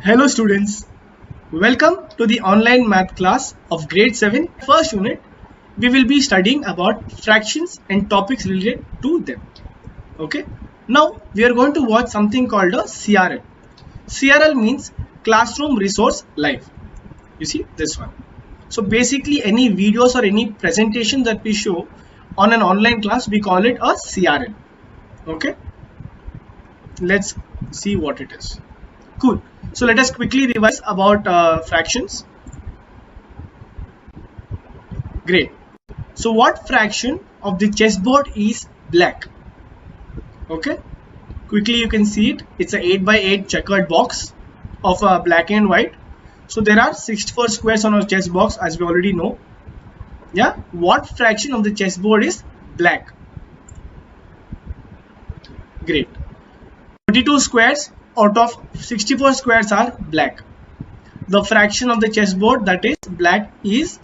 Hello students, welcome to the online math class of grade 7 first unit. We will be studying about fractions and topics related to them. Okay, now we are going to watch something called a CRL. CRL means Classroom Resource Live. You see this one. So basically any videos or any presentation that we show on an online class, we call it a CRL. Okay, let's see what it is. Cool. So let us quickly revise about fractions. Great. So what fraction of the chessboard is black? Okay. Quickly you can see it. It's a 8 by 8 checkered box of black and white. So there are 64 squares on our chess box, as we already know. Yeah. What fraction of the chessboard is black? Great. 32 squares out of 64 squares are black. The fraction of the chessboard that is black is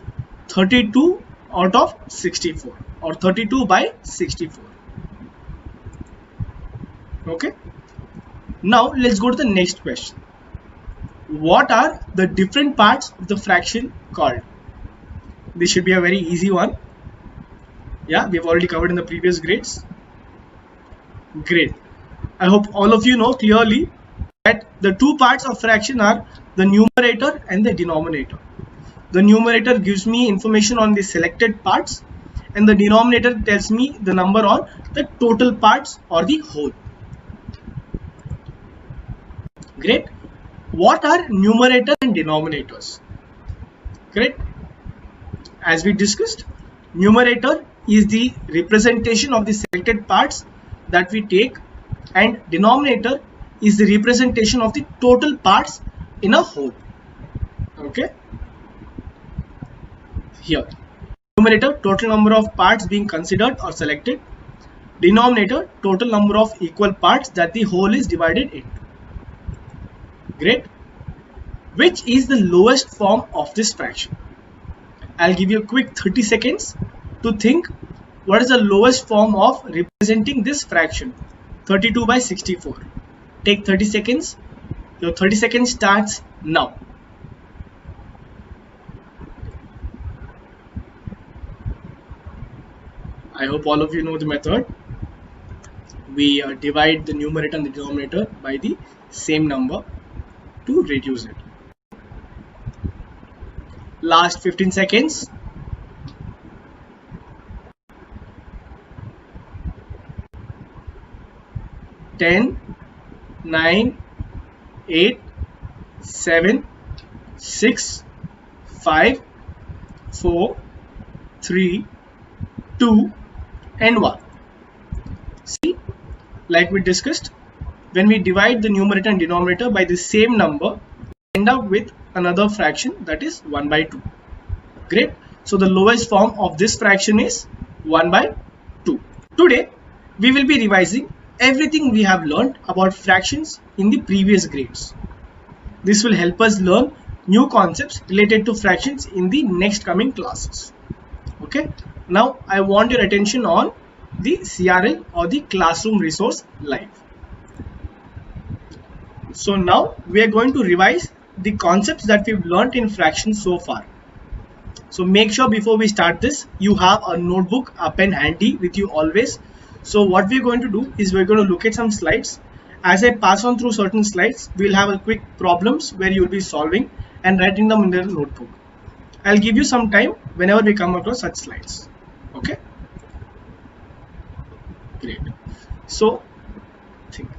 32 out of 64 or 32 by 64. Okay. Now let's go to the next question. What are the different parts of the fraction called? This should be a very easy one. Yeah, we've already covered in the previous grades. Great. I hope all of you know clearly that the two parts of fraction are the numerator and the denominator. The numerator gives me information on the selected parts and the denominator tells me the number on the total parts or the whole. Great. What are numerator and denominators? Great. As we discussed, numerator is the representation of the selected parts that we take and denominator is the representation of the total parts in a whole. Okay. Here, numerator, total number of parts being considered or selected. Denominator, total number of equal parts that the whole is divided into. Great. Which is the lowest form of this fraction? I'll give you a quick 30 seconds to think what is the lowest form of representing this fraction. 32 by 64. Take 30 seconds. Your 30 seconds starts now. I hope all of you know the method. We divide the numerator and the denominator by the same number to reduce it. Last 15 seconds. Ten, 9, 8, 7, 6, 5, 4, 3, 2 and 1. See, like we discussed, when we divide the numerator and denominator by the same number, we end up with another fraction that is 1 by 2. Great. So the lowest form of this fraction is 1 by 2. Today we will be revising everything we have learned about fractions in the previous grades. This will help us learn new concepts related to fractions in the next coming classes. Okay. Now I want your attention on the CRL or the Classroom Resource Live. So now we are going to revise the concepts that we've learned in fractions so far. So make sure before we start this, you have a notebook, a pen handy with you always. So what we're going to do is we're going to look at some slides. As I pass on through certain slides, we'll have a quick problems where you'll be solving and writing them in the notebook. I'll give you some time whenever we come across such slides. Okay. Great. So think,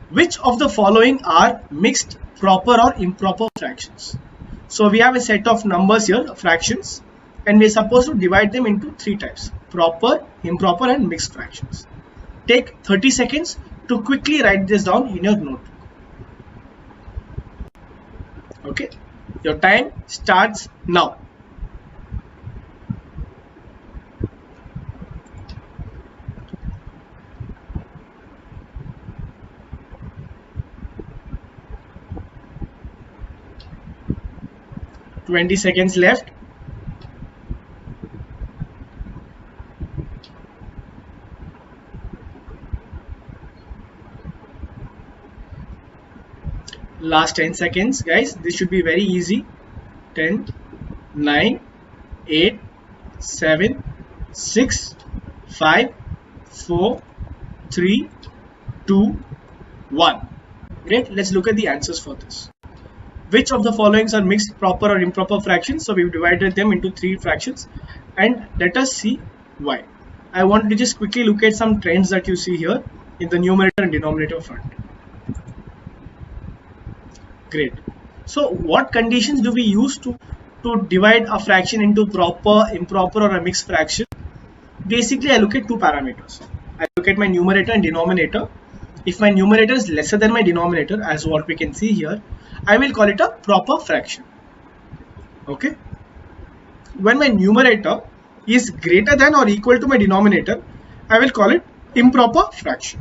which of the following are mixed, proper or improper fractions? So we have a set of numbers here, fractions, and we're supposed to divide them into three types: proper, improper and mixed fractions. Take 30 seconds to quickly write this down in your notebook. Okay, your time starts now. $20 seconds left. Last 10 seconds, guys. This should be very easy. 10, 9, 8, 7, 6, 5, 4, 3, 2, 1. Great. Let's look at the answers for this. Which of the following are mixed, proper or improper fractions? So we've divided them into 3 fractions, and let us see why. I want to just quickly look at some trends that you see here in the numerator and denominator front. Great. So what conditions do we use to divide a fraction into proper, improper, or a mixed fraction? Basically, I look at 2 parameters. I look at my numerator and denominator. If my numerator is lesser than my denominator, as what we can see here, I will call it a proper fraction. Okay. When my numerator is greater than or equal to my denominator, I will call it improper fraction.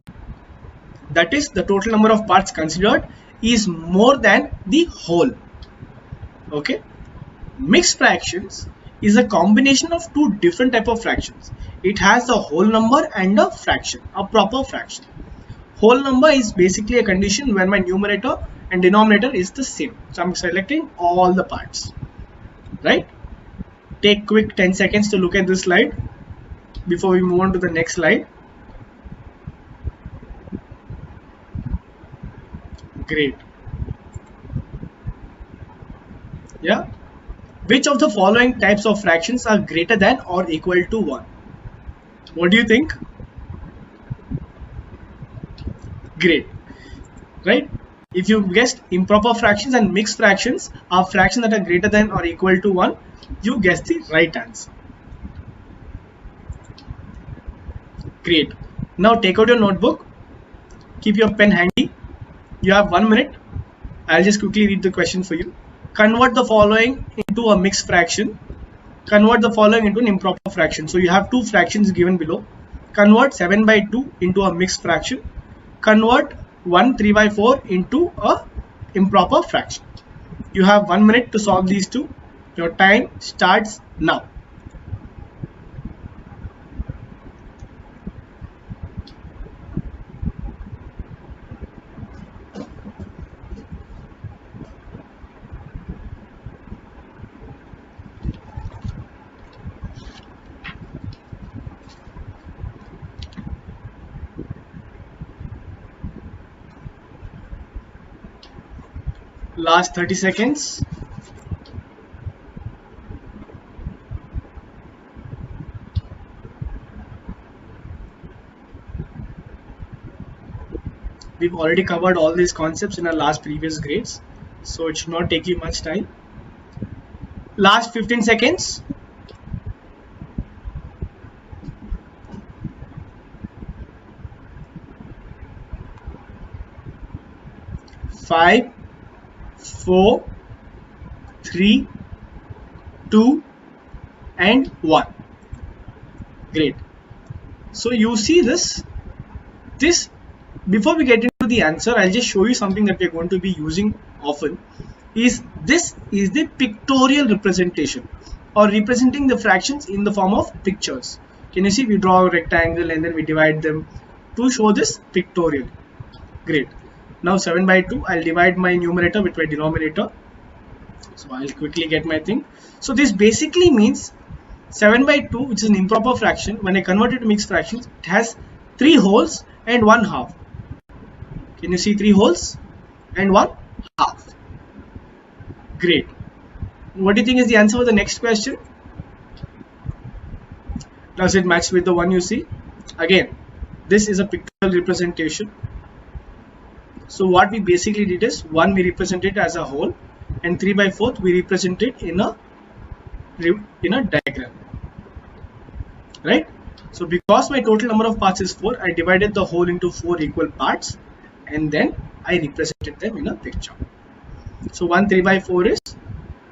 That is, the total number of parts considered is more than the whole. Okay. Mixed fractions is a combination of 2 different type of fractions. It has a whole number and a fraction, a proper fraction. Whole number is basically a condition when my numerator and denominator is the same. So I'm selecting all the parts, right? Take quick 10 seconds to look at this slide before we move on to the next slide. Great. Yeah. Which of the following types of fractions are greater than or equal to 1? What do you think? Great. Right? If you guessed improper fractions and mixed fractions are fractions that are greater than or equal to 1, you guessed the right answer. Great. Now take out your notebook. Keep your pen handy. You have 1 minute. I'll just quickly read the question for you. Convert the following into a mixed fraction. Convert the following into an improper fraction. So you have 2 fractions given below. Convert 7/2 into a mixed fraction. Convert 1 3/4 into a improper fraction. You have 1 minute to solve these 2. Your time starts now. Last 30 seconds. We've already covered all these concepts in our last previous grades, so it should not take you much time. Last 15 seconds. Five, 4, 3, 2, and 1. Great. So you see this before we get into the answer, I'll just show you something that we're going to be using often. This is the pictorial representation, or representing the fractions in the form of pictures. Can you see? We draw a rectangle and then we divide them to show this pictorial. Great. Now 7/2, I'll divide my numerator with my denominator. So I'll quickly get my thing. So this basically means 7/2, which is an improper fraction. When I convert it to mixed fractions, it has 3 wholes and 1 half. Can you see 3 wholes and 1 half? Great. What do you think is the answer for the next question? Does it match with the one you see? Again, this is a pictorial representation. So what we basically did is 1 we represent it as a whole, and 3/4 we represent it in a diagram, right? So because my total number of parts is 4, I divided the whole into 4 equal parts, and then I represented them in a picture. So 1 3/4 is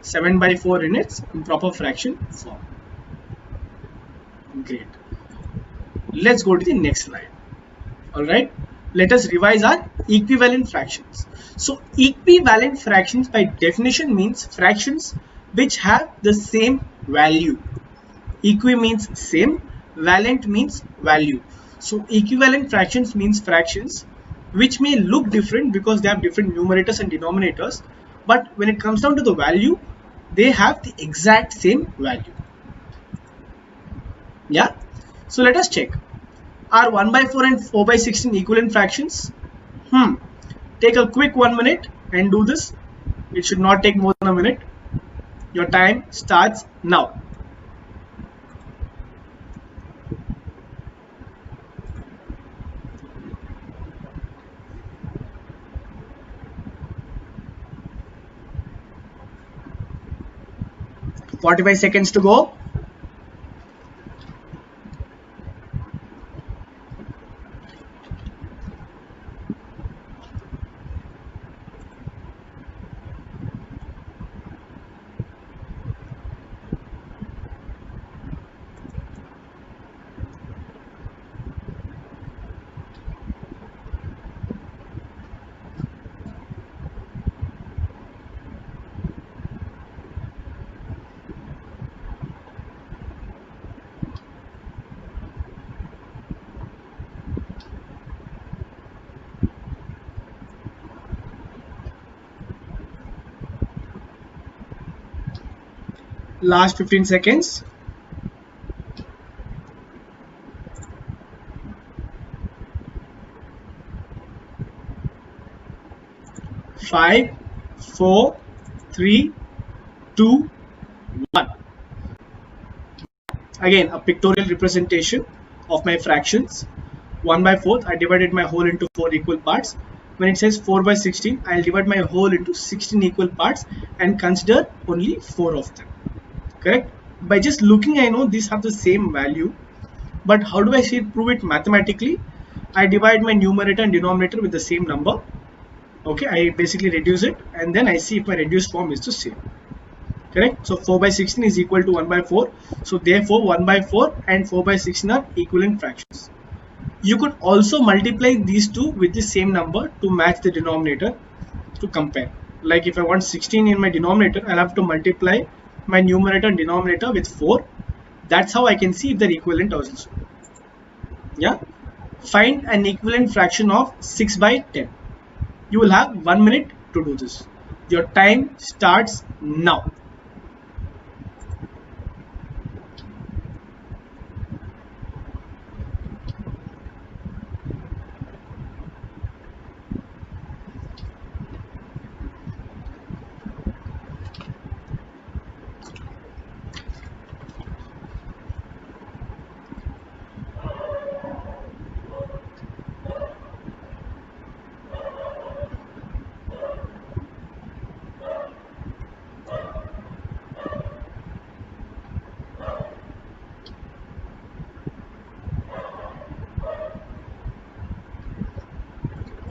7/4 in its improper fraction form. Great. Let's go to the next slide. All right. Let us revise our equivalent fractions. So equivalent fractions by definition means fractions which have the same value. Equi means same, valent means value. So equivalent fractions means fractions which may look different because they have different numerators and denominators, but when it comes down to the value, they have the exact same value. Yeah, so let us check. Are 1 by 4 and 4 by 16 equivalent fractions? Take a quick 1 minute and do this. It should not take more than a minute. Your time starts now. "45 seconds to go." Last 15 seconds. Five, 4, 3, 2, 1. Again, a pictorial representation of my fractions. 1 by 4, I divided my whole into 4 equal parts. When it says 4 by 16, I'll divide my whole into 16 equal parts and consider only 4 of them. Correct? By just looking, I know these have the same value, but how do I prove it mathematically? I divide my numerator and denominator with the same number. Okay, I basically reduce it and then I see if my reduced form is the same. Correct? So 4 by 16 is equal to 1 by 4. So therefore 1 by 4 and 4 by 16 are equivalent fractions. You could also multiply these two with the same number to match the denominator to compare. Like if I want 16 in my denominator, I'll have to multiply my numerator and denominator with 4. That's how I can see if they're equivalent also. Yeah. Find an equivalent fraction of 6 by 10. You will have 1 minute to do this. Your time starts now.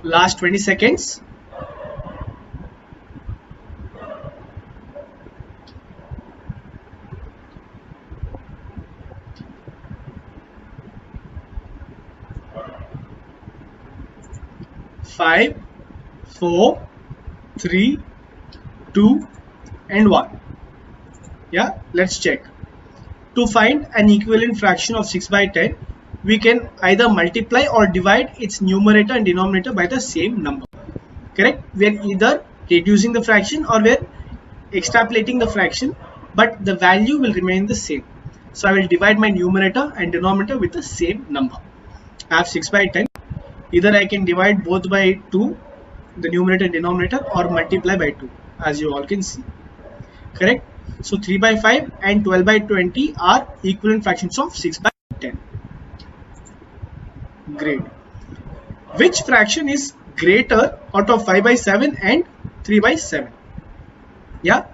Last 20 seconds. Five, 4, 3, 2, and 1. Yeah, let's check. To find an equivalent fraction of 6 by 10, we can either multiply or divide its numerator and denominator by the same number. Correct? We are either reducing the fraction or we are extrapolating the fraction, but the value will remain the same. So I will divide my numerator and denominator with the same number. I have 6 by 10. Either I can divide both by 2, the numerator and denominator, or multiply by 2, as you all can see. Correct? So 3 by 5 and 12 by 20 are equivalent fractions of 6 by 10. Great. Which fraction is greater out of 5 by 7 and 3 by 7? Yeah,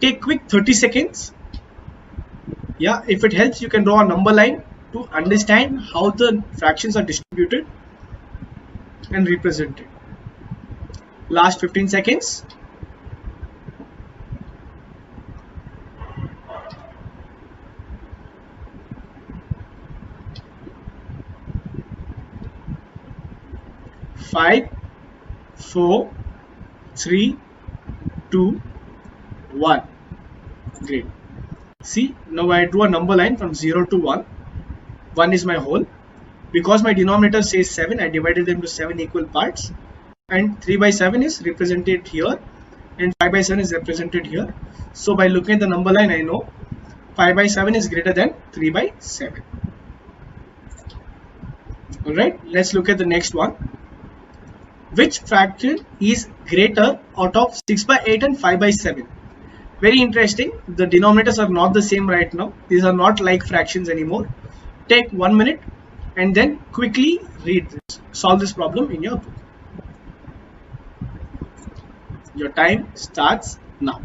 take quick 30 seconds. Yeah, if it helps, you can draw a number line to understand how the fractions are distributed and represented. Last 15 seconds. Five, 4, 3, 2, 1. Great. See, now I drew a number line from 0 to 1. 1 is my whole. Because my denominator says 7, I divided them to 7 equal parts, and 3 by 7 is represented here and 5 by 7 is represented here. So by looking at the number line, I know 5 by 7 is greater than 3 by 7. Alright, let's look at the next one. Which fraction is greater out of 6 by 8 and 5 by 7? Very interesting. The denominators are not the same right now. These are not like fractions anymore. Take 1 minute and then quickly read this. Solve this problem in your book. Your time starts now.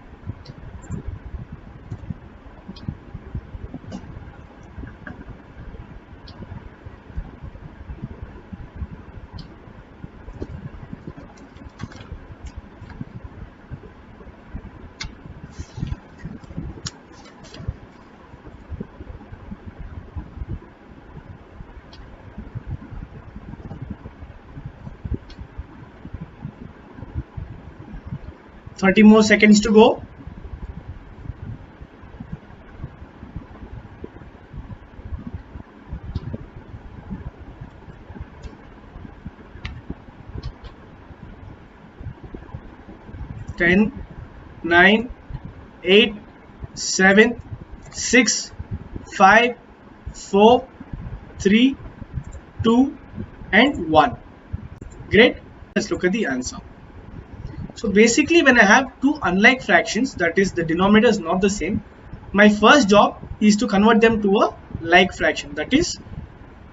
Thirty more seconds to go. Ten, 9, 8, 7, 6, 5, 4, 3, 2, and 1. Great. Let's look at the answer. So basically, when I have two unlike fractions, that is the denominator is not the same, my first job is to convert them to a like fraction, that is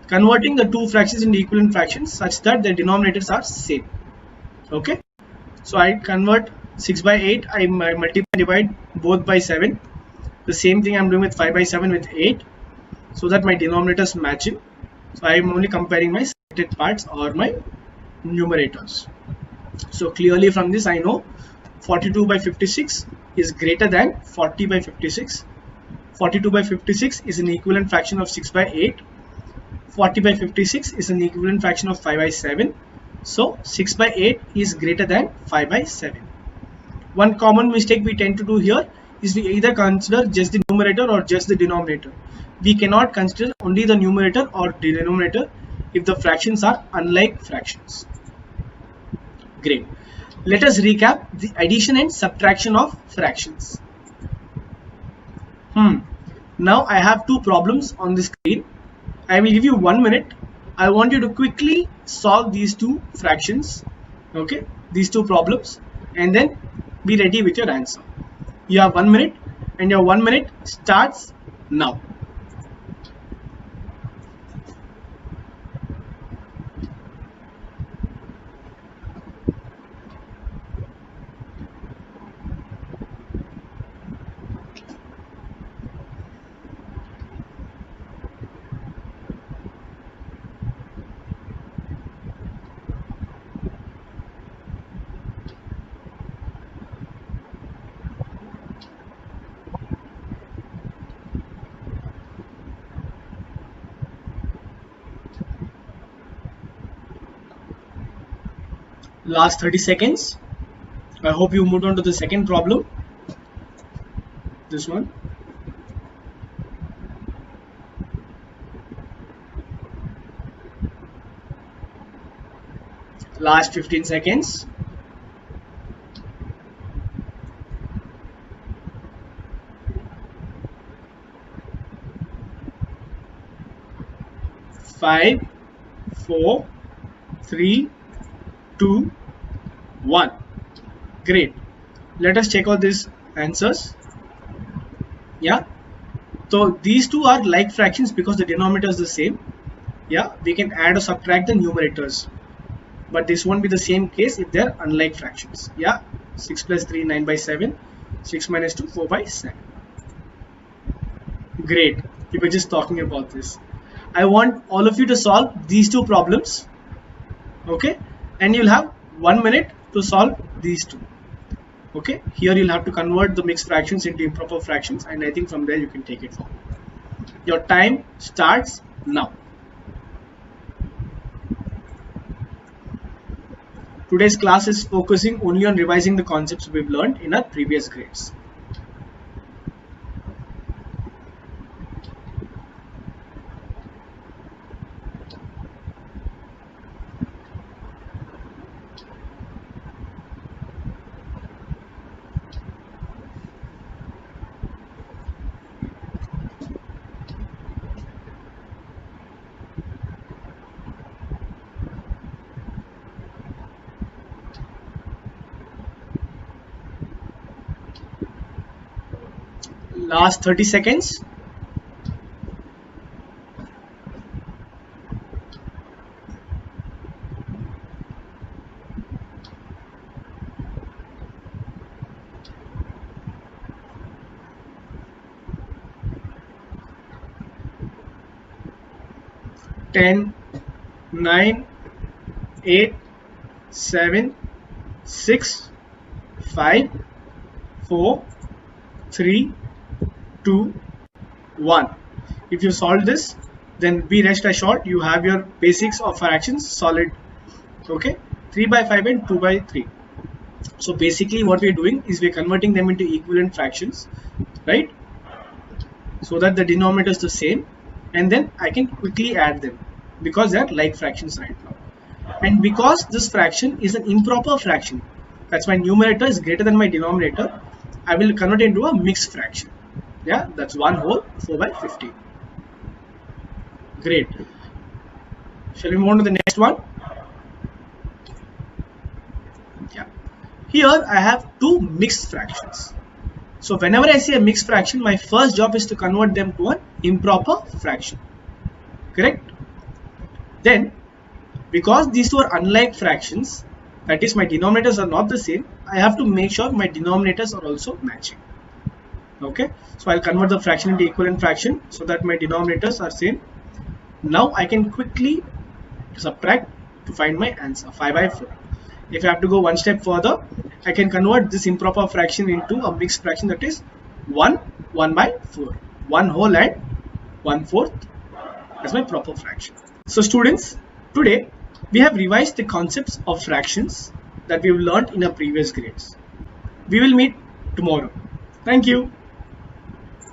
converting the two fractions into equivalent fractions such that the denominators are same. Okay, so I convert 6 by 8, I multiply and divide both by 7. The same thing I'm doing with 5 by 7 with 8, so that my denominators matching. So I am only comparing my selected parts or my numerators. So clearly from this I know 42 by 56 is greater than 40 by 56. 42 by 56 is an equivalent fraction of 6 by 8. 40 by 56 is an equivalent fraction of 5 by 7. So 6 by 8 is greater than 5 by 7. One common mistake we tend to do here is we either consider just the numerator or just the denominator. We cannot consider only the numerator or denominator if the fractions are unlike fractions. Great. Let us recap the addition and subtraction of fractions. Now I have two problems on the screen. I will give you 1 minute. I want you to quickly solve these two fractions. Okay, these two problems, and then be ready with your answer. You have 1 minute, and your 1 minute starts now. Last 30 seconds. I hope you moved on to the second problem. This one. Last 15 seconds. Five, 4, 3, 2, 1. Great. Let us check out these answers. Yeah. So these two are like fractions because the denominator is the same. Yeah. We can add or subtract the numerators. But this won't be the same case if they're unlike fractions. Yeah. 6 plus 3, 9 by 7. 6 minus 2, 4 by 7. Great. We were just talking about this. I want all of you to solve these two problems. Okay. And you'll have 1 minute to solve these two. Okay, here you'll have to convert the mixed fractions into improper fractions, and I think from there you can take it forward. Your time starts now. Today's class is focusing only on revising the concepts we've learned in our previous grades. last 30 seconds. Ten, 9, 8, 7, 6, 5, 4, 3, 2, 1. If you solve this, then be rest assured you have your basics of fractions solid. Okay, 3 by 5 and 2 by 3. So basically what we're doing is we're converting them into equivalent fractions, right? So that the denominator is the same, and then I can quickly add them because they are like fractions right now. And because this fraction is an improper fraction, that's my numerator is greater than my denominator, I will convert it into a mixed fraction. Yeah, that's 1 whole 4 by 15. Great. Shall we move on to the next one? Yeah. Here I have two mixed fractions. So whenever I see a mixed fraction, my first job is to convert them to an improper fraction. Correct? Then, because these two are unlike fractions, that is my denominators are not the same, I have to make sure my denominators are also matching. Okay, so I'll convert the fraction into equivalent fraction so that my denominators are same. Now I can quickly subtract to find my answer, 5 by 4. If I have to go one step further, I can convert this improper fraction into a mixed fraction, that is 1 by 4. 1 whole and 1/4 as my proper fraction. So students, today we have revised the concepts of fractions that we have learned in our previous grades. We will meet tomorrow. Thank you.